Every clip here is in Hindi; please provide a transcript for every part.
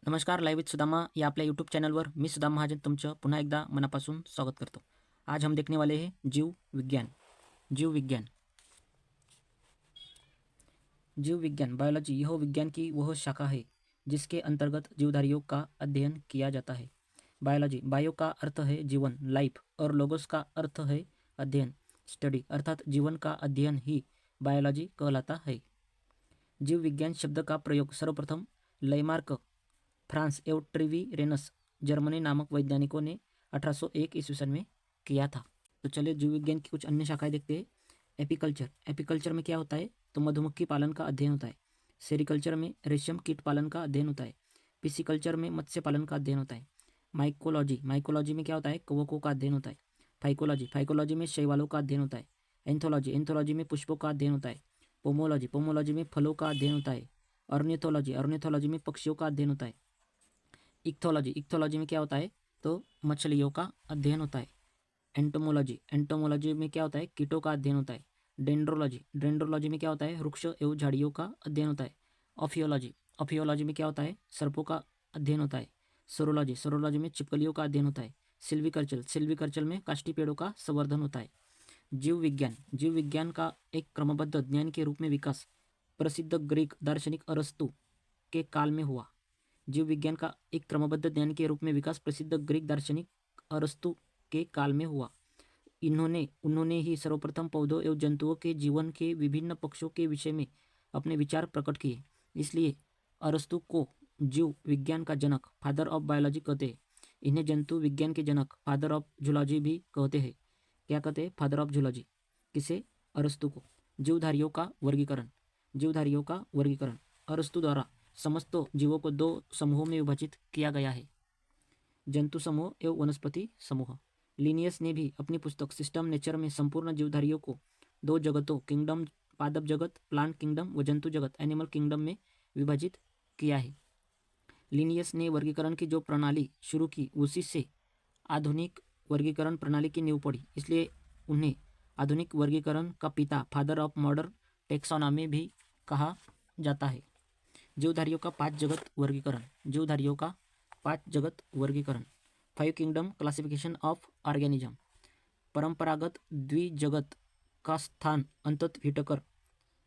नमस्कार, लाईव्ह विथ सुदामा या आपल्या यूट्यूब चॅनलवर मी सुदाम महाजन तुमचं पुन्हा एकदा मनापासून स्वागत करतो। आज हम देखने वाले हैं जीव विज्ञान। जीव विज्ञान जीव विज्ञान बायोलॉजी यह विज्ञान की वह शाखा है जिसके अंतर्गत जीवधारियों का अध्ययन किया जाता है। बायोलॉजी, बायो का अर्थ है जीवन, लाइफ, और लोगोस का अर्थ है अध्ययन, स्टडी, अर्थात जीवन का अध्ययन ही बायोलॉजी कहलाता है। जीव विज्ञान शब्द का प्रयोग सर्वप्रथम लैमार्क, फ्रांस एवं ट्रिवीरेनस, जर्मनी नामक वैज्ञानिकों ने 1801 ईस्वी में किया था। तो चलिए जीव विज्ञान की कुछ अन्य शाखाएं देखते हैं। एपीकल्चर, एपीकल्चर में क्या होता है तो मधुमक्खी पालन का अध्ययन होता है। सेरिकल्चर में रेशम कीट पालन का अध्ययन होता है। पिसिकल्चर में मत्स्य पालन का अध्ययन होता है। माइकोलॉजी, माइकोलॉजी में क्या होता है कवकों का अध्ययन होता है। फाइकोलॉजी, फाइकोलॉजी में शैवालों का अध्ययन होता है। एंथोलॉजी, एंथोलॉजी में पुष्पों का अध्ययन होता है। पोमोलॉजी, पोमोलॉजी में फलों का अध्ययन होता है। ऑर्निथोलॉजी, ऑर्निथोलॉजी में पक्षियों का अध्ययन होता है। इक्थोलॉजी, इक्थोलॉजी में क्या होता है तो मछलियों का अध्ययन होता है। एंटोमोलॉजी, एंटोमोलॉजी में क्या होता है कीटों का अध्ययन होता है। डेंड्रोलॉजी, डेंड्रोलॉजी में क्या होता है वृक्ष एवं झाड़ियों का अध्ययन होता है। ऑफियोलॉजी, ऑफियोलॉजी में क्या होता है सर्पों का अध्ययन होता है। सोरोलॉजी, सोरोलॉजी में छिपकलियों का अध्ययन होता है। सिल्वीकल्चर, सिल्वीकल्चर में काष्ठी पेड़ों का संवर्धन होता है। जीव विज्ञान, जीव विज्ञान का एक क्रमबद्ध ज्ञान के रूप में विकास प्रसिद्ध ग्रीक दार्शनिक अरस्तु के काल में हुआ। जीव विज्ञान का एक क्रमबद्ध ज्ञान के रूप में विकास प्रसिद्ध ग्रीक दार्शनिक अरस्तु के काल में हुआ। उन्होंने ही सर्वप्रथम पौधों एवं जंतुओं के जीवन के विभिन्न पक्षों के विषय में अपने विचार प्रकट किए। इसलिए अरस्तु को जीव विज्ञान का जनक, फादर ऑफ बायोलॉजी कहते हैं। इन्हें जंतु विज्ञान के जनक, फादर ऑफ जूलॉजी भी कहते हैं। क्या कहते हैं फादर ऑफ जूलॉजी किसे, अरस्तु को। जीवधारियों का वर्गीकरण, जीवधारियों का वर्गीकरण अरस्तु द्वारा समस्त जीवों को दो समूहों में विभाजित किया गया है, जंतु समूह एवं वनस्पति समूह। लिनियस ने भी अपनी पुस्तक सिस्टम नेचर में संपूर्ण जीवधारियों को दो जगतों, किंगडम पादप जगत प्लांट किंगडम व जंतु जगत एनिमल किंगडम में विभाजित किया है। लिनियस ने वर्गीकरण की जो प्रणाली शुरू की उसी से आधुनिक वर्गीकरण प्रणाली की नींव पड़ी, इसलिए उन्हें आधुनिक वर्गीकरण का पिता, फादर ऑफ मॉडर्न टेक्सोनॉमी भी कहा जाता है। जीवधारियों का 5 जगत वर्गीकरण, जीवधारियों का 5 जगत वर्गीकरण। 5 किंगडम क्लासिफिकेशन ऑफ ऑर्गेनिज्म। परंपरागत द्विजगत का स्थान अंततः व्हिटेकर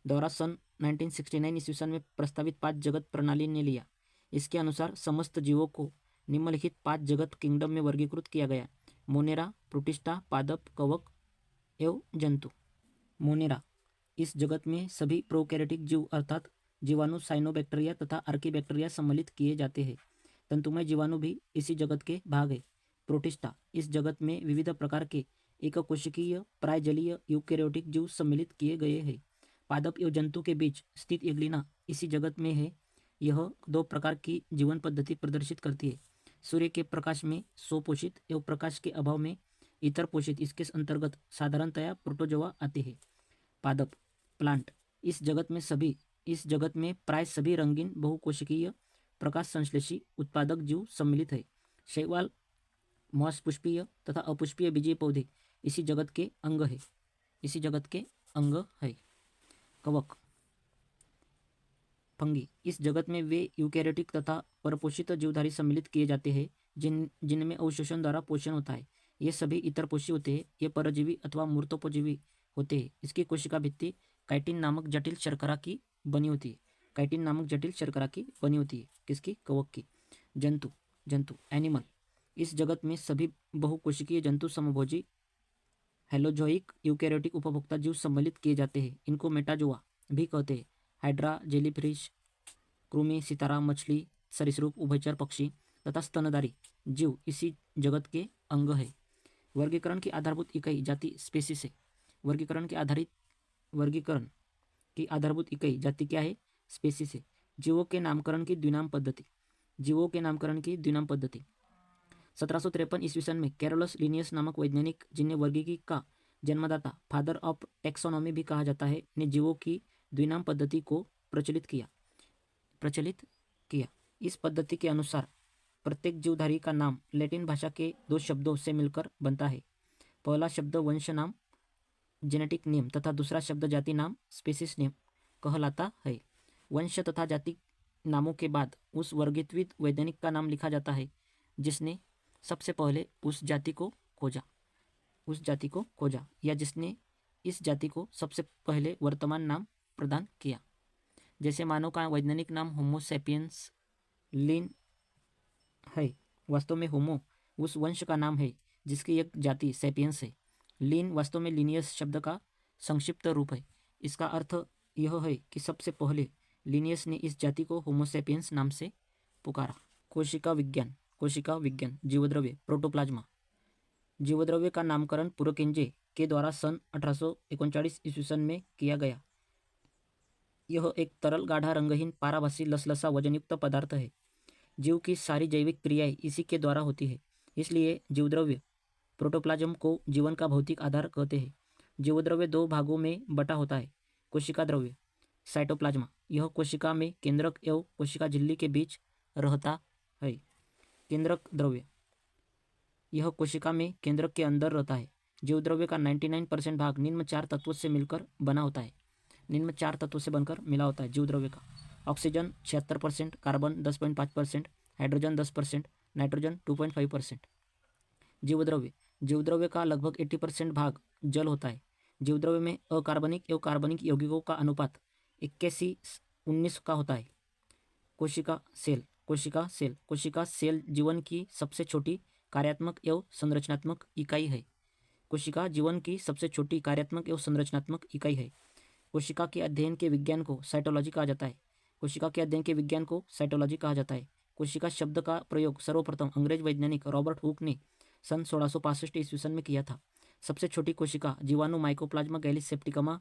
द्वारा सन 1969 ईस्वी में प्रस्तावित 5 जगत प्रणाली ने लिया। इसके अनुसार समस्त जीवों को निम्नलिखित 5 जगत किंगडम में वर्गीकृत किया गया। मोनेरा, प्रोटिस्टा, पादप, कवक एवं जंतु। मोनेरा, इस जगत में सभी प्रोकैरियोटिक जीव अर्थात जीवाणु, साइनोबैक्टीरिया तथा आर्कीबैक्टीरिया सम्मिलित किए जाते हैं। तंतुमय जीवाणु भी इसी जगत के भाग है। प्रोटिस्टा, इस जगत में विविध प्रकार के एककोशिकीय प्रायजलीय यूकेरियोटिक जीव सम्मिलित किए गए हैं। पादप एवं जंतु के बीच स्थित एग्लिना इसी जगत में है। यह 2 प्रकार की जीवन पद्धति प्रदर्शित करती है। सूर्य के प्रकाश में स्वपोषित एवं प्रकाश के अभाव में इतर पोषित। इसके अंतर्गत साधारणतया प्रोटोजोआ आते हैं। पादप, प्लांट, इस जगत में प्राय सभी रंगीन बहुकोशिकीय प्रकाश संश्लेषी उत्पादक जीव सम्मिलित है। शैवाल, मॉस, पुष्पीय तथा अपुष्पीय बीजीय पौधे इसी जगत के अंग है, इसी जगत के अंग है। कवक, फंगी, इस जगत में वे यूकैरियोटिक तथा परपोषित जीवधारी सम्मिलित किए जाते हैं जिनमें अवशोषण द्वारा पोषण होता है। ये सभी इतरपोषी होते हैं। ये परजीवी अथवा मूर्तोपजीवी होते हैं। इसकी कोशिका भित्ति काइटिन नामक जटिल शर्करा की बनी होती है। काइटिन नामक जटिल शर्करा की बनी होती है किसकी, कवक की। जंतु, जंतु एनिमल, इस जगत में सभी बहुकोशिकीय जंतु समभोजी हेलोजोइक यूकैरियोटिक उपभोक्ता जीव सम्मिलित किए जाते हैं। इनको मेटाजोआ भी कहते हैं। हाइड्रा, जेलीफिश, कृमि, सितारा, मछली, सरीसृप, उभयचर पक्षी तथा स्तनधारी जीव इसी जगत के अंग है। वर्गीकरण की आधारभूत इकाई जाति स्पेसिस है। वर्गीकरण की आधारभूत इकाई जाति क्या है, स्पेसिस है। जीवों के नामकरण की द्विनाम पद्धति, जीवों के नामकरण की द्विनाम पद्धति। 1753 ईस्वी में कैरोलस लिनियस नामक वैज्ञानिक, जिन्हें वर्गीकी का जन्मदाता, फादर ऑफ टेक्सोनॉमी भी कहा जाता है, ने जीवों की द्विनाम पद्धति को प्रचलित किया। इस पद्धति के अनुसार प्रत्येक जीवधारी का नाम लैटिन भाषा के 2 शब्दों से मिलकर बनता है। पहला शब्द वंश नाम, जेनेटिक नेम, तथा दूसरा शब्द जाति नाम, स्पेसिस नेम कहलाता है। वंश तथा जाति नामों के बाद उस वर्गीकृत वैज्ञानिक का नाम लिखा जाता है जिसने सबसे पहले उस जाति को खोजा या जिसने इस जाति को सबसे पहले वर्तमान नाम प्रदान किया। जैसे मानव का वैज्ञानिक नाम होमो सैपियंस लिन है। वास्तव में होमो उस वंश का नाम है जिसकी एक जाति सैपियंस है। लिन वास्तव में लिनियस शब्द का संक्षिप्त रूप है। इसका अर्थ यह है कि सबसे पहले लिनियस ने इस जाति को होमो सैपियंस नाम से पुकारा। कोशिका विज्ञान जीवद्रव्य प्रोटोप्लाज्मा। जीवद्रव्य का नामकरण पुरकेंजे के द्वारा सन 1839 ईस्वी में किया गया। यह एक तरल गाढ़ा रंगहीन पाराभासी लसलसा वजनयुक्त पदार्थ है। जीव की सारी जैविक क्रियाएं इसी के द्वारा होती है। इसलिए जीवद्रव्य प्रोटोप्लाज्म को जीवन का भौतिक आधार कहते हैं। जीवद्रव्य दो भागों में बटा होता है। कोशिका द्रव्य साइटोप्लाज्मा, यह कोशिका में केंद्रक एवं कोशिका झिल्ली के बीच रहता है। केंद्रक द्रव्य, यह कोशिका में केंद्रक के अंदर रहता है। जीवद्रव्य का 99% भाग निम्न चार तत्वों से मिलकर बना होता है। निम्न चार तत्वों से बनकर मिला होता है जीवद्रव्य का। Oxygen 76%, carbon 10.5%, hydrogen 10%, nitrogen 2.5%। जीवद्रव्य का लगभग 80% भाग जल होता है। जीवद्रव्य में अकार्बनिक एवं कार्बनिक यौगिकों का अनुपात 81-19 का होता है। कोशिका सेल जीवन की सबसे छोटी कार्यात्मक एवं संरचनात्मक इकाई है। कोशिका जीवन की सबसे छोटी कार्यात्मक एवं संरचनात्मक इकाई है। कोशिका के अध्ययन के विज्ञान को साइटोलॉजी कहा जाता है। कोशिका शब्द का प्रयोग सर्वप्रथम अंग्रेज वैज्ञानिक रॉबर्ट हुक ने सन 1665 ईस्वी में किया था। सबसे छोटी कोशिका जीवाणु माइकोप्लाज्मा गैलिस सेप्टिकमा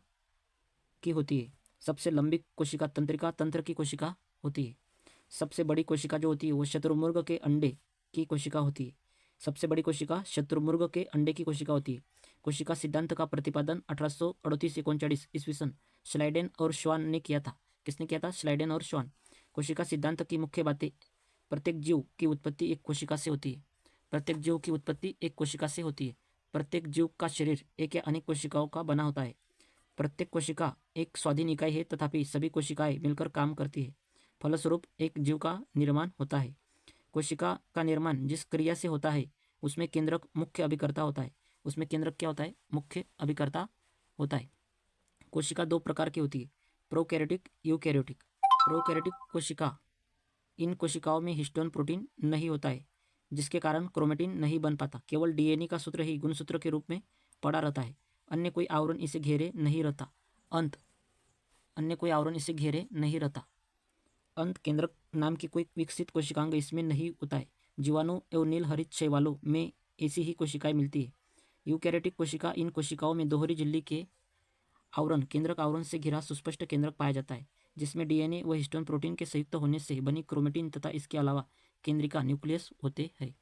की होती है। सबसे लंबी कोशिका तंत्रिका तंत्र की कोशिका होती है। सबसे बड़ी कोशिका जो होती है वो शुतुरमुर्ग के अंडे की कोशिका होती है। कोशिका सिद्धांत का प्रतिपादन 1838-39 ईस्वी श्लाइडेन और श्वान ने किया था। किसने किया था? श्लाइडेन और श्वान। कोशिका सिद्धांत की मुख्य बातें: प्रत्येक जीव की उत्पत्ति एक कोशिका से होती है। प्रत्येक जीव का शरीर एक या अनेक कोशिकाओं का बना होता है। प्रत्येक कोशिका एक स्वाधीन इकाई है, तथापि सभी कोशिकाएं मिलकर काम करती है। फलस्वरूप एक जीव का निर्माण होता है। कोशिका का निर्माण जिस क्रिया से होता है उसमें केंद्रक मुख्य अभिकर्ता होता है। मुख्य अभिकर्ता होता है। कोशिका दो प्रकार की होती है: प्रोकैरियोटिक, यूकैरियोटिक। प्रोकैरियोटिक कोशिका, इन कोशिकाओं में हिस्टोन प्रोटीन नहीं होता है, जिसके कारण क्रोमेटिन नहीं बन पाता। केवल डीएनए का सूत्र ही गुणसूत्र के रूप में पड़ा रहता है। अन्य कोई आवरण इसे घेरे नहीं रहता। अंत केंद्रक नाम की कोई विकसित कोशिकांग इसमें नहीं होता है। जीवाणु एवं नील हरित शैवालों में ऐसी ही कोशिकाएं मिलती है। यूकैरियोटिक कोशिका, इन कोशिकाओं में दोहरी झिल्ली के आवरण, केंद्रक आवरण से घिरा सुस्पष्ट केंद्रक पाया जाता है, जिसमें डीएनए व हिस्टोन प्रोटीन के संयुक्त होने से बनी क्रोमेटिन तथा इसके अलावा केंद्रिका न्यूक्लियस होते हैं।